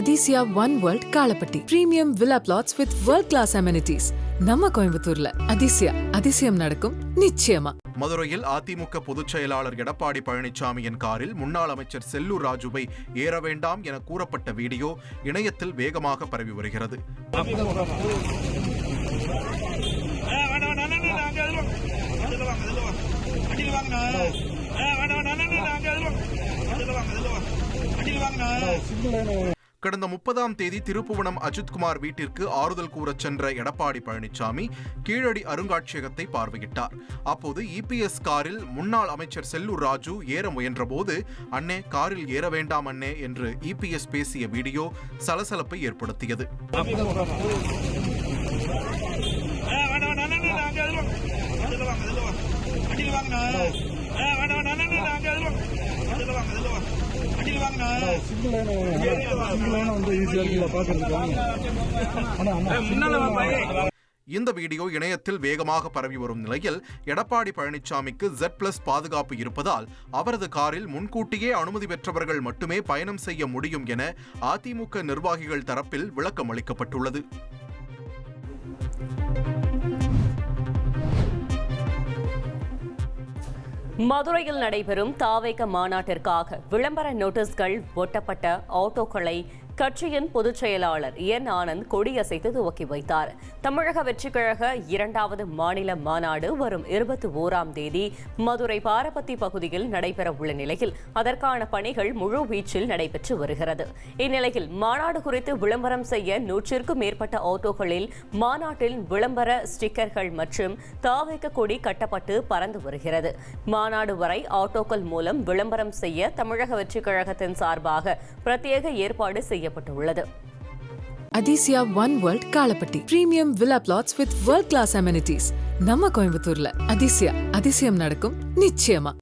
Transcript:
Athisaya one world Kalapatti premium villa flats with world class amenities நம்ம கோயம்புத்தூர்ல அதிசயம் நடக்கும் நிச்சயமா. மதுரையில் அதிமுக பொதுச் செயலாளர் எடப்பாடி பழனிசாமியின் காரில் முன்னாள் அமைச்சர் செல்லூர் ராஜுவை ஏற வேண்டாம் என கூறப்பட்ட வீடியோ இணையத்தில் வேகமாக பரவி வருகிறது. கடந்த 30ஆம் தேதி திருப்புவனம் அஜித்குமார் வீட்டிற்கு ஆறுதல் கூறச் சென்ற எடப்பாடி பழனிசாமி கீழடி அருங்காட்சியகத்தை பார்வையிட்டார். அப்போது இபிஎஸ் காரில் முன்னாள் அமைச்சர் செல்லூர் ராஜு ஏற முயன்றபோது, அண்ணே காரில் ஏற வேண்டாம் அண்ணே என்று இபிஎஸ் பேசிய வீடியோ சலசலப்பை ஏற்படுத்தியது. இந்த வீடியோ இணையத்தில் வேகமாக பரவி வரும் நிலையில் எடப்பாடி பழனிசாமிக்கு Z+ பாதுகாப்பு இருப்பதால் அவரது காரில் முன்கூட்டியே அனுமதி பெற்றவர்கள் மட்டுமே பயணம் செய்ய முடியும் என அதிமுக நிர்வாகிகள் தரப்பில் விளக்கம் அளிக்கப்பட்டுள்ளது. மதுரையில் நடைபெறும் தாவேக மாநாட்டிற்காக விளம்பர நோட்டீஸ்கள் ஒட்டப்பட்ட ஆட்டோக்களை கட்சியின் பொதுச் செயலாளர் என் ஆனந்த் கொடியசைத்து துவக்கி வைத்தார். தமிழக வெற்றிக் கழக 2வது மாநில மாநாடு வரும் 21ஆம் தேதி மதுரை பாரபத்தி பகுதியில் நடைபெறவுள்ள நிலையில் அதற்கான பணிகள் முழு வீச்சில் நடைபெற்று வருகிறது. இந்நிலையில் மாநாடு குறித்து விளம்பரம் செய்ய 100க்கும் மேற்பட்ட ஆட்டோக்களில் மாநாட்டில் விளம்பர ஸ்டிக்கர்கள் மற்றும் தாவேக கொடி கட்டப்பட்டு பறந்து வருகிறது. மாநாடு வரை ஆட்டோக்கள் மூலம் விளம்பரம் செய்ய தமிழக வெற்றிக் கழகத்தின் சார்பாக பிரத்யேக ஏற்பாடு செய்யப்பட்டுள்ளது. Athisaya one world Kalapatti premium villa flats with world class amenities நம்ம கோயம்புத்தூர்ல அதிசயம் நடக்கும் நிச்சயமா.